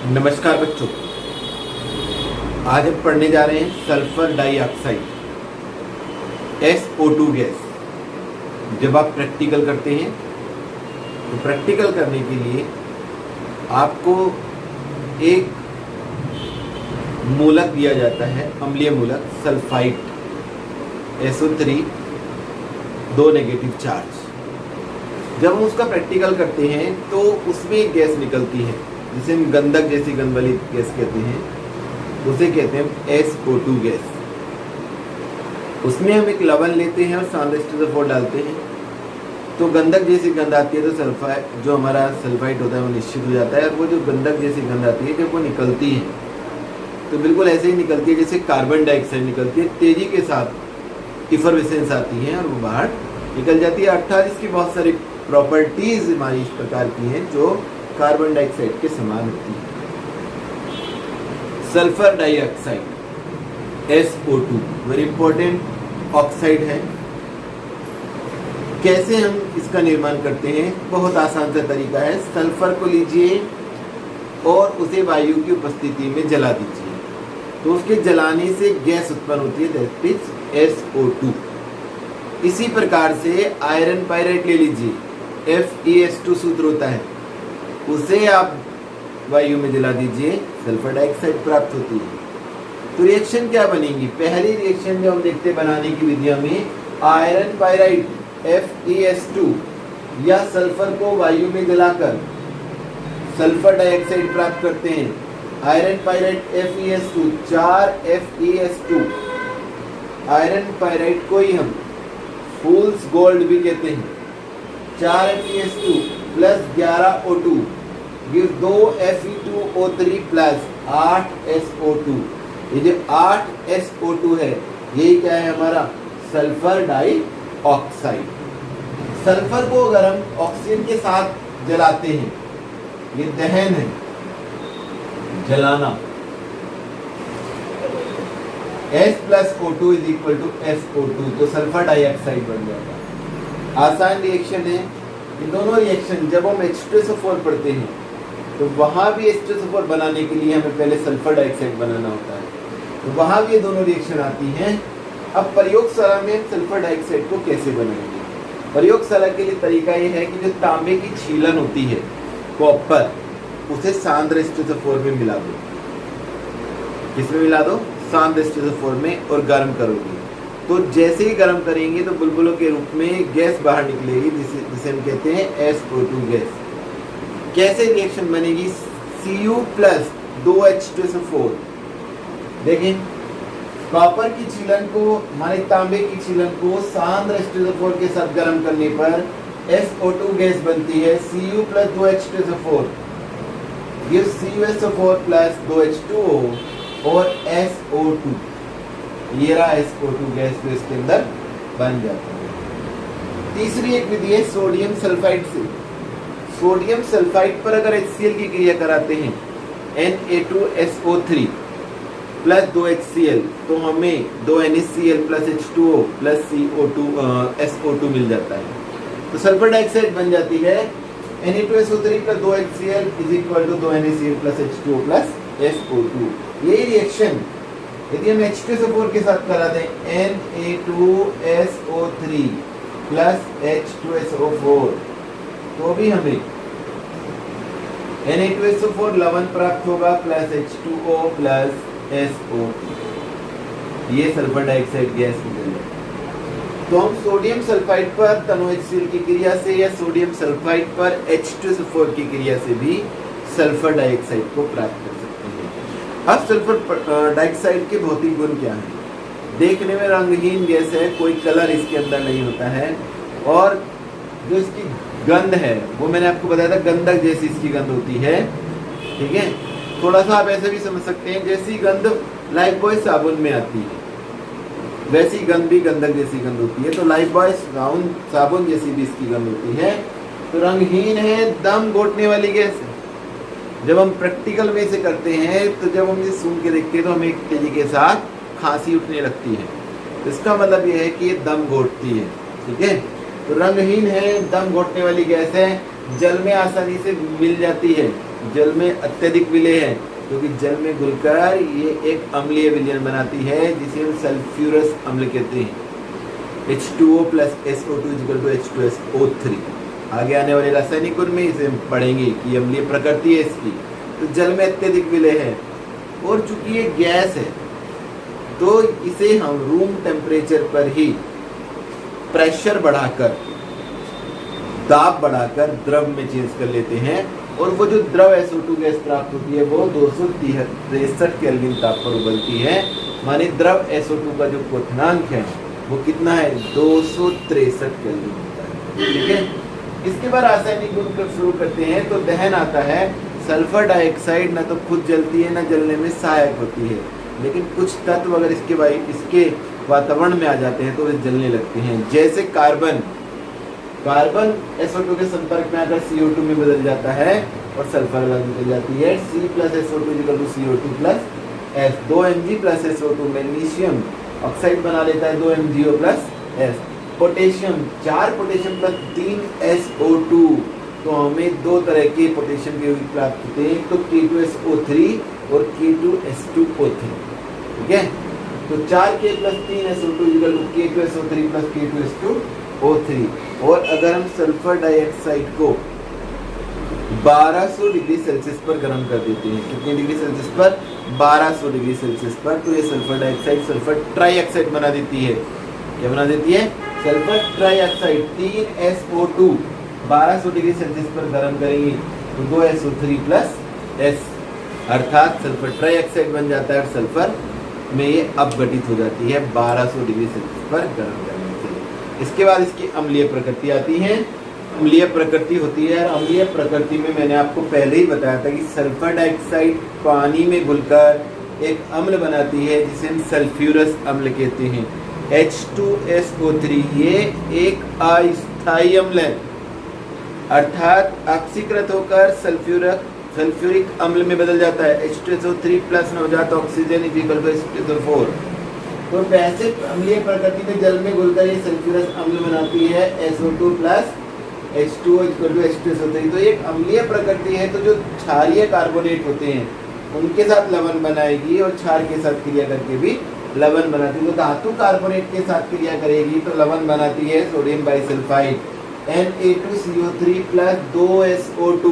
नमस्कार बच्चों, आज हम पढ़ने जा रहे हैं सल्फर डाइऑक्साइड SO2 गैस। जब आप प्रैक्टिकल करते हैं तो प्रैक्टिकल करने के लिए आपको एक मूलक दिया जाता है, अम्लीय मूलक सल्फाइड SO3 2 नेगेटिव चार्ज। जब हम उसका प्रैक्टिकल करते हैं तो उसमें एक गैस निकलती है जिसे हम गंधक जैसी गंध वाली गैस कहते हैं, उसे कहते हैं SO2 गैस। उसमें हम एक लवण लेते हैं और सांद्र H2SO4 डालते हैं तो गंधक जैसी गंध आती है। तो सल्फाइड जो हमारा सल्फाइड होता है वो निश्चित हो जाता है। और वो जो गंधक जैसी गंध आती है, जब वो निकलती है तो बिल्कुल ऐसे ही निकलती है जैसे कार्बन डाइऑक्साइड निकलती है। तेजी के साथ इफरवेसेंस आती है और वो बाहर निकल जाती है। अर्थात इसकी बहुत सारी प्रॉपर्टीज हमारी इस प्रकार की हैं जो कार्बन डाइऑक्साइड के समान होती है। Sulphur dioxide SO2 very important oxide है। कैसे हम इसका निर्माण करते हैं? बहुत आसान सा तरीका है। सल्फर को लीजिए और उसे वायु की उपस्थिति में जला दीजिए तो उसके जलाने से गैस उत्पन्न होती है, दैट इज SO2। इसी प्रकार से आयरन पायराइड ले लीजिए, FeS2 सूत्र होता है, उसे आप वायु में जला दीजिए, सल्फर डाइऑक्साइड प्राप्त होती है। तो रिएक्शन क्या बनेगी? पहली रिएक्शन जो हम देखते बनाने की विधियों में, आयरन पायराइड FeS2 या सल्फर को वायु में जलाकर सल्फर डाइऑक्साइड प्राप्त करते हैं। Iron pyrite FeS2 4 FeS2, iron pyrite को ही हम फूल्स गोल्ड भी कहते हैं। 4 FeS2 plus 11 O2 give 2 Fe2O3 plus 8 SO2। ये जो 8 SO2 है यही क्या है? हमारा सल्फर डाइऑक्साइड। सल्फर को अगर हम ऑक्सीजन के साथ जलाते हैं, ये दहन है, जलाना, S plus O2 is equal to SO2, तो सल्फर डाइऑक्साइड बन जाएगा। आसान रिएक्शन है ये दोनों रिएक्शन। जब हम H2SO4 पढ़ते हैं तो वहाँ भी H2SO4 बनाने के लिए हमें पहले सल्फर डाइऑक्साइड बनाना होता है, तो वहाँ भी ये दोनों रिएक्शन आती हैं। अब प्रयोगशाला में हम सल्फर डाइऑक्साइड को कैसे बनाएंगे? प्रयोगशाला के लिए तरीका ये है कि जो तांबे की छीलन होती है, कॉपर, उसे सांद्र H2SO4 में मिला दो। किसमें मिला दो? सांद्र H2SO4 में, और गर्म करोगे तो जैसे ही गर्म करेंगे तो बुलबुलों के रूप में गैस बाहर निकलेगी जिसे हम कहते हैं SO2 गैस। कैसे रिएक्शन बनेगी? Cu plus 2H2SO4। देखें, कॉपर की छीलन को, हमारे तांबे की छीलन को सांद्र H2SO4 के साथ गर्म करने पर SO2 गैस बनती है। Cu plus 2H2SO4 give CuSO4 plus 2H2O और SO2। ये रहा SO2 गैस जो इसके अंदर बन जाता है। तीसरी एक विधि है सोडियम सल्फाइड से। सोडियम सल्फाइड पर अगर HCl की क्रिया कराते हैं, Na2SO3 प्लस 2HCl, तो हमें 2 NaCl plus H2O plus SO2 मिल जाता है। तो सल्फर डाइऑक्साइड बन जाती है Na2SO3 plus 2HCl is equal to 2 NaCl plus H2O plus SO2। यही रिएक्शन यदि हम H2SO4 के साथ करा दें, Na2SO3 प्लस H2SO4, तो भी हमें Na2SO4 लवण प्राप्त होगा प्लस H2O प्लस SO2। ये सल्फर डाइऑक्साइड गैस निकलेगी। तो हम सोडियम सल्फाइड पर तनो HCl की क्रिया से या सोडियम सल्फाइड पर H2SO4 की क्रिया से भी सल्फर डाइऑक्साइड को प्राप्त कर सकते हैं। अब सल्फर डाइऑक्साइड के भौतिक गुण क्या हैं? देखने में रंगहीन गैस है, कोई कलर इसके अंदर नहीं होता है, और जो इसकी गंध है वो मैंने आपको बताया था, गंधक जैसी इसकी गंध होती है। ठीक है, थोड़ा सा आप ऐसे भी समझ सकते हैं, जैसी गंध लाइफबॉय साबुन में आती है वैसी गंध भी गंधक जैसी गंध होती है। तो लाइफबॉय साबुन जैसी भी इसकी गंध होती है। तो रंगहीन है, दम घोटने वाली गैस है। जब हम प्रैक्टिकल में इसे करते हैं तो जब हम इसे सूंघ के देखते हैं तो हमें तेजी के साथ खांसी उठने लगती है। इसका मतलब ये है कि ये दम घोटती है। ठीक है, तो रंगहीन है, दम घोटने वाली गैस है, जल में आसानी से मिल जाती है, जल में अत्यधिक विलेय है, क्योंकि जल में घुलकर ये एक अम्लीय विलयन बनाती है जिसे हम सल्फ्यूरस अम्ल कहते हैं। H2O plus SO2 equal to H2SO3। आगे आने वाले रासायनिक गुण में इसे हम पढ़ेंगे कि अम्लीय प्रकृति है इसकी। तो जल में अत्यधिक विलेय है और चूंकि ये गैस है तो इसे हम रूम टेम्परेचर पर ही प्रेशर बढ़ाकर, दाब बढ़ाकर द्रव में चेंज कर लेते हैं और वो जो द्रव SO2 गैस प्राप्त होती है वो 263 केल्विन ताप पर उबलती है। माने द्रव SO2 का जो क्वथनांक है वो कितना है, 263 केल्विन होता है। ठीक है, इसके बाद रासायनिक गुण को शुरू करते हैं तो दहन आता है। सल्फर डाइऑक्साइड ना तो खुद जलती है ना जलने में सहायक होती है, लेकिन कुछ तत्व अगर इसके वातावरण में आ जाते हैं तो वे जलने लगते हैं। जैसे कार्बन SO2 के संपर्क में आकर CO2 में बदल जाता है और सल्फर गैस निकल जाती है। C plus SO2 equal to CO2 plus S। 2 Mg plus SO2 magnesium oxide बना लेता है 2 MgO plus S। Potassium 4 potassium plus 3 SO2, तो हमें दो तरह के पोटेशियम के यौगिक प्राप्त होते हैं, तो K2SO3 और K2S2O3। ठीक है, तो 4K plus 3 SO2 equal to K2SO3 plus K2S2O3। और अगर हम सल्फर डाइऑक्साइड को 1200 डिग्री सेल्सियस पर गर्म कर देते हैं, कितने डिग्री सेल्सियस पर, 1200 डिग्री सेल्सियस पर, तो ये सल्फर डाइऑक्साइड सल्फर ट्राइऑक्साइड बना देती है। क्या बना देती है, sulphur trioxide. 3 SO2 1200 degree Celsius पर गर्म करेंगे तो 2 SO3 प्लस S, अर्थात सल्फर ट्राइऑक्साइड बन जाता है और सल्फर में ये अपघटित हो जाती है 1200 डिग्री सेल्सियस पर गर्म करने से। इसके बाद इसकी अम्लीय प्रकृति आती है। अम्लीय प्रकृति होती है, और अम्लीय प्रकृति में मैंने आपको पहले ही बताया था कि सल्फर डाइऑक्साइड पानी में घुलकर एक अम्ल बनाती है जिसे हम सल्फ्यूरस अम्ल कहते हैं। H2SO3 ये एक अस्थायी अम्ल है, अर्थात ऑक्सीकृत होकर सल्फ्यूरिक अम्ल में बदल जाता है। H2SO3 प्लस नवजात oxygen is equal to H2SO4। तो वैसे अम्लीय प्रकृति में जल में घुलकर ये सल्फ्यूरस अम्ल बनाती है SO2 plus H2O equal to H2SO3। तो एक अम्लीय प्रकृति है, तो जो क्षारीय कार्बोनेट होते हैं उनके साथ लवण बनाएगी और क्षार के साथ क्रिया करके भी लवण बनाती है। तो धातु कार्बोनेट के साथ क्रिया करेगी तो लवण बनाती है sodium bisulphide Na2CO3 plus 2SO2,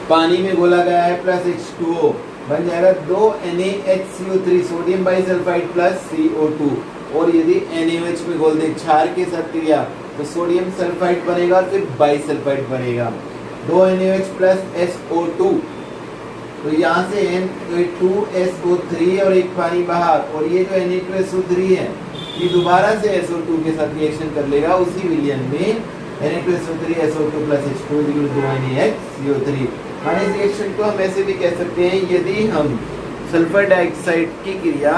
पानी में घोला गया है प्लस H2O, बन जाएगा 2NaHCO3 sodium bisulphide plus CO2। और यदि NaOH में घोल दे क्षार के साथ क्रिया तो सोडियम सल्फाइड बनेगा और फिर बाइसल्फाइड बनेगा 2NaOH प्लस SO2। तो यहाँ से Na2SO3 और एक पानी बाहर, और ये जो Na2SO3 है ये दोबारा से SO2 के साथ रिएक्शन कर लेगा उसी विलयन में Na2SO3 SO2 plus H2 2NaHCO3। हाँ, इस रिएक्शन को हम ऐसे भी कह सकते हैं, यदि हम सल्फर डाइऑक्साइड की क्रिया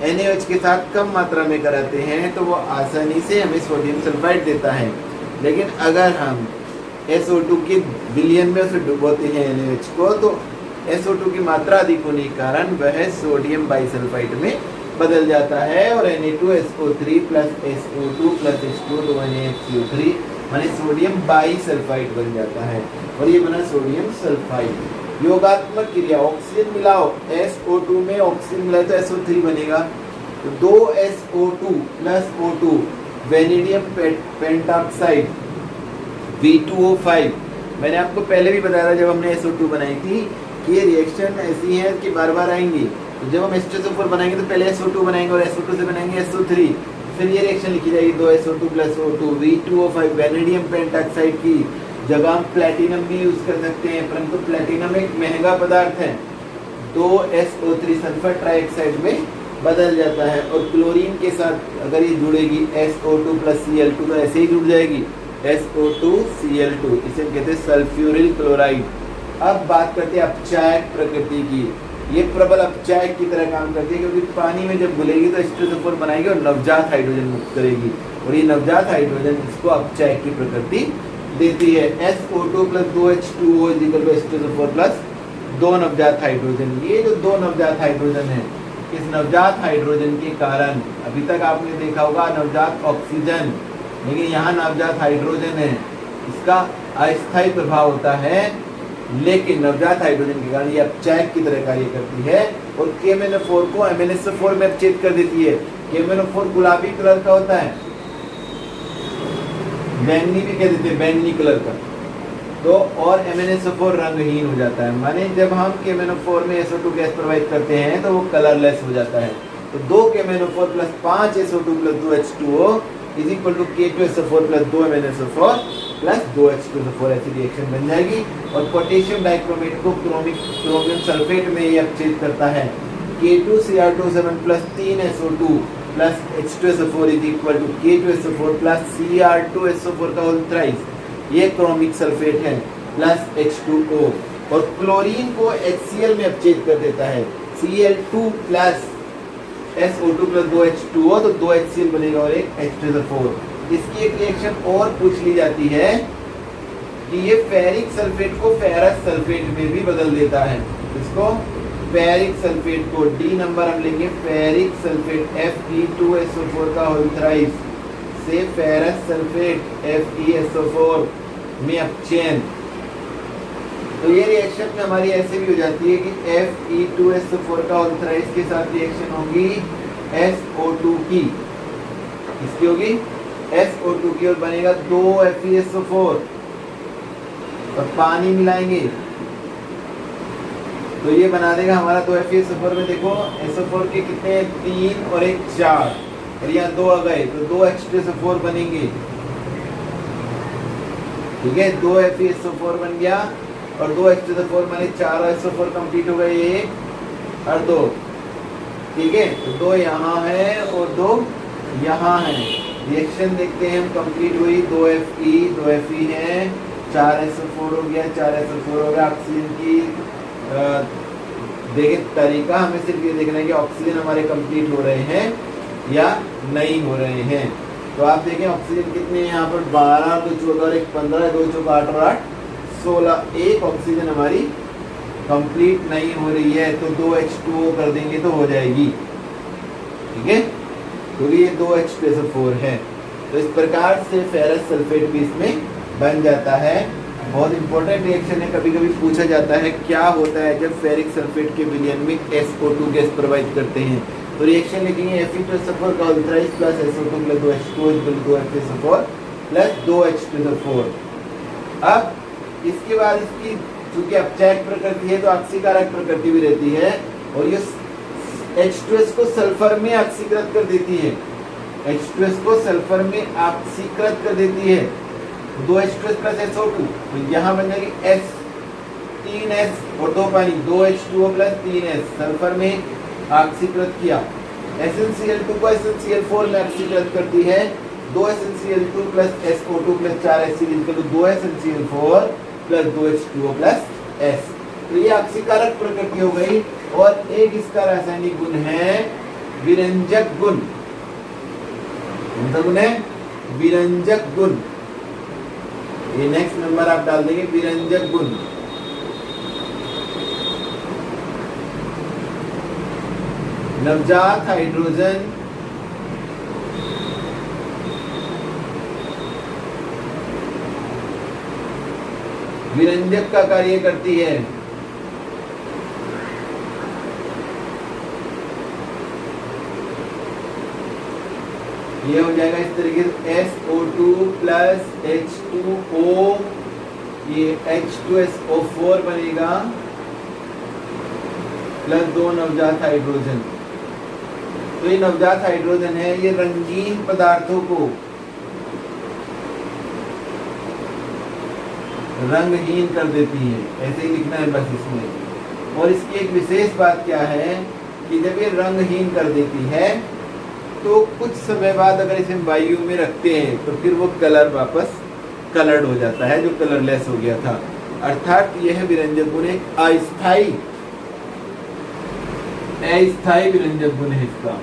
NaOH के साथ कम मात्रा में कराते हैं तो वो आसानी से हमें सोडियम सल्फाइड देता है, लेकिन अगर हम SO2 के विलयन में उसे डुबोते हैं NaOH को तो SO2 की मात्रा अधिक होने के कारण वह सोडियम बाइसल्फाइड में बदल जाता है और Na2SO3 plus SO2 plus H2 2NaHCO3 माने सोडियम बाइसल्फाइड बन जाता है और ये बना सोडियम सल्फाइड। योगात्मक क्रिया, ऑक्सीजन मिलाओ SO2 में, ऑक्सीजन मिलाओ तो SO3 बनेगा, तो 2SO2 plus O2 vanadium pentoxide V2O5। मैंने आपको पहले भी बताया था जब हमने SO2 बनाई थी कि ये रिएक्शन ऐसी है कि बार बार आएंगी। तो जब हम H2SO4 बनाएंगे तो पहले SO2 बनाएंगे और SO2 से बनाएंगे SO3, फिर ये रिएक्शन लिखी जाएगी 2SO2 plus O2 V2O5। Vanadium pentoxide की जगह हम प्लेटिनम भी यूज कर सकते हैं, परंतु प्लेटिनम एक महंगा पदार्थ है, 2SO3 सल्फर ट्राइऑक्साइड में बदल जाता है। और क्लोरीन के साथ अगर ये जुड़ेगी SO2 प्लस Cl2 तो ऐसे ही जुड़ जाएगी SO2Cl2, इसे कहते हैं सल्फ्यूरिल क्लोराइड। अब बात करते हैं अपचायक प्रकृति की। ये प्रबल अपचायक की तरह काम करती है, क्योंकि पानी में जब घुलेगी तो H2SO4 बनाएगी और नवजात हाइड्रोजन मुक्त करेगी, और ये नवजात हाइड्रोजन इसको अपचायक की प्रकृति देती है। SO2 plus 2H2O equal to H2SO4 plus 2 नवजात हाइड्रोजन। ये जो 2 नवजात हाइड्रोजन है, इस नवजात हाइड्रोजन के कारण अभी तक आपने देखा होगा नवजात ऑक्सीजन लेकिन यहाँ नवजात हाइड्रोजन है, इसका अस्थायी प्रभाव होता है, लेकिन नवजात हाइड्रोजन के कारण ये अपचायक की तरह कार्य करती है और KMnO4 को MnSO4 में अपचेत कर देती है। KMnO4 गुलाबी कलर का होता है, बैंगनी भी कह देते हैं, बैंगनी कलर का, तो और MnSO4 रंगहीन हो जाता है। माने जब हम KMnO4 में SO2 गैस प्रोवाइड करते हैं तो वो कलरलेस हो जाता है। तो 2 KMnO4 plus 5 SO2 plus 2 H2O is equal to K2SO4 plus 2 MnSO4 plus 2 H2SO4 ऐसी रिएक्शन बन जाएगी। और पोटेशियम डाइक्रोमेट को क्रोमियम सल्फेट में ये अपचेत करता है। K2Cr27 plus 3 SO2 plus H2SO4 is equal to K2SO4 plus Cr2SO4 का होल थ्राइस, ये क्रोमिक सल्फेट है, प्लस H2O। और क्लोरीन को HCl में अपचेत कर देता है, Cl2 plus SO2 plus 2 H2O, तो 2 HCl बनेगा और एक H2SO4। इसकी एक रिएक्शन और पूछ ली जाती है कि ये फेरिक सल्फेट को फेरस सल्फेट में भी बदल देता है। इसको फेरिक सल्फेट को D नंबर हम लेंगे, फेरिक सल्फेट Fe2SO4 का होल थ्राइस से फेरस सल्फेट FeSO4 में अपचयन। तो ये रिएक्शन में हमारी ऐसे भी हो जाती है कि Fe2SO4 का होल थ्राइस के साथ रिएक्शन होगी SO2 की, इसकी होगी SO2 की, और बनेगा 2 FeSO4 और पानी मिलाएंगे तो ये बना देगा हमारा 2 FeSO4 में देखो SO4 के कितने, 3 और एक 4, और यहाँ 2 आ गए तो 2 H2SO4 बनेंगे। ठीक है, 2 FeSO4 बन गया और 2 H2SO4 माने 4 SO4 कंप्लीट हो गए, 1 और 2। ठीक है, तो 2 यहाँ है और 2 यहाँ है। रिएक्शन देखते हैं हम, कंप्लीट हुई, 2 Fe है, 4 SO4 हो गया, 4 SO4 हो गया। ऑक्सीजन की देखें तरीका, हमें सिर्फ ये देखना है कि ऑक्सीजन हमारे कंप्लीट हो रहे हैं या नहीं हो रहे हैं। तो आप देखें ऑक्सीजन कितने हैं यहाँ पर, 12, 2 14 और 1 15, 2 4 8 और 8 16, एक ऑक्सीजन हमारी कंप्लीट नहीं हो रही है, तो 2 H2O कर देंगे तो हो जाएगी। ठीक है, तो ये 2 H2SO4 है। तो इस प्रकार से फेरस सल्फेट भी इसमें बन जाता है। बहुत इंपॉर्टेंट रिएक्शन है, कभी कभी पूछा जाता है क्या होता है जब फेरिक सल्फेट के विलयन में SO2 गैस प्रोवाइड करते हैं। तो रिएक्शन लिखेंगे Fe2SO4 का whole thrice plus SO2 plus 2 H2O equal to 2 FeSO4 plus 2 H2SO4। अब इसके बाद इसकी चूंकि अपचायक प्रकृति है तो ऑक्सीकारक प्रकृति भी रहती है, और ये H2S को सल्फर में ऑक्सीकृत कर देती है, H2S को सल्फर में ऑक्सीकृत कर देती है। 2 H2S प्लस SO2, तो यहाँ बन जाएगी S, 3S और 2 पानी, 2 H2O प्लस 3S, सल्फर में ऑक्सीकृत किया। SnCl2 को SnCl4 में ऑक्सीकृत करती है, 2 SnCl2 plus SO2 plus 4 HCl equal to 2 SnCl4 plus 2 H2O plus S। तो ये ऑक्सीकारक प्रकृति हो गई। और एक इसका रासायनिक गुण है विरंजक गुण। कौन सा गुण है? विरंजक गुण। ये नेक्स्ट नंबर आप डाल देंगे, विरंजक गुण। नवजात हाइड्रोजन विरंजक का कार्य करती है। ये हो जाएगा इस तरीके से SO2 प्लस H2O, ये H2SO4 बनेगा प्लस 2 नवजात हाइड्रोजन। तो ये नवजात हाइड्रोजन है, ये रंगीन पदार्थों को रंगहीन कर देती है, ऐसे ही लिखना है बस इसमें। और इसकी एक विशेष बात क्या है कि जब ये रंगहीन कर देती है तो कुछ समय बाद अगर इसे वायु में रखते हैं तो फिर वो कलर वापस कलर्ड हो जाता है, जो कलरलेस हो गया था। अर्थात यह विरंजक गुण एक अस्थायी विरंजक गुण है इसका,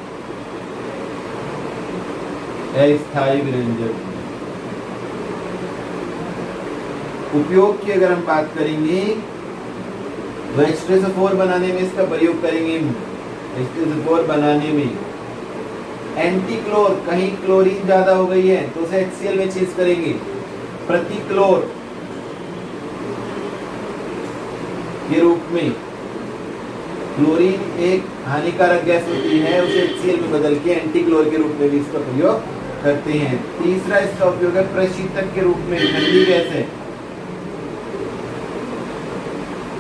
अस्थायी विरंजक। उपयोग की अगर हम बात करेंगे तो H2SO4 बनाने में इसका प्रयोग करेंगे। H2SO4 बनाने में एंटी क्लोर, कहीं क्लोरीन ज्यादा हो गई है तो उसे HCl में चेंज करेंगे। प्रति क्लोर के रूप में, क्लोरीन एक हानिकारक गैस होती है, उसे HCl में बदल के एंटी क्लोर के रूप में भी इसका प्रयोग करते हैं। तीसरा इसका उपयोग है प्रशीतक के रूप में, ठंडी गैस है,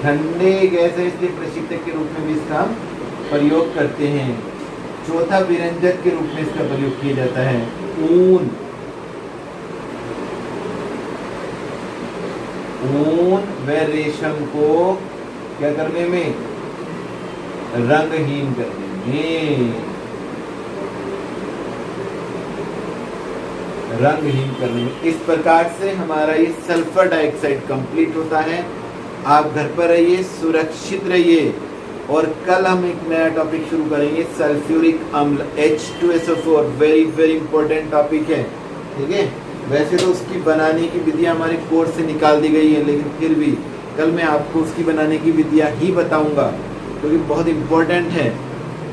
ठंडे गैस है इसलिए प्रशीतक के रूप में भी इसका प्रयोग करते हैं। चौथा विरंजक के रूप में इसका प्रयोग किया जाता है। ऊन व रेशम को क्या करने में, रंगहीन करने में, रंगहीन करने में। इस प्रकार से हमारा ये सल्फर डाइऑक्साइड कंप्लीट होता है। आप घर पर रहिए, सुरक्षित रहिए, और कल हम एक नया टॉपिक शुरू करेंगे, सल्फ्यूरिक अम्ल H2SO4, very very important topic है, ठीक है। वैसे तो उसकी बनाने की विधियाँ हमारे कोर्स से निकाल दी गई है, लेकिन फिर भी कल मैं आपको उसकी बनाने की विधियाँ ही बताऊंगा, क्योंकि बहुत इंपॉर्टेंट है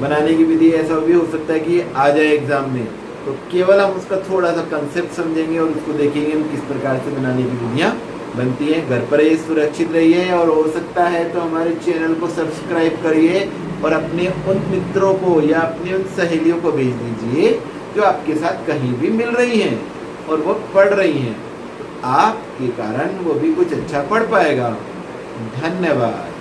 बनाने की विधि। ऐसा भी हो सकता है कि आ जाए एग्जाम में, तो केवल हम उसका थोड़ा सा कंसेप्ट समझेंगे और उसको देखेंगे हम किस प्रकार से बनाने की विधियाँ बनती है। घर पर ही सुरक्षित रहिए, और हो सकता है तो हमारे चैनल को सब्सक्राइब करिए और अपने उन मित्रों को या अपनी उन सहेलियों को भेज दीजिए जो आपके साथ कहीं भी मिल रही हैं और वो पढ़ रही हैं। आपके कारण वो भी कुछ अच्छा पढ़ पाएगा। धन्यवाद।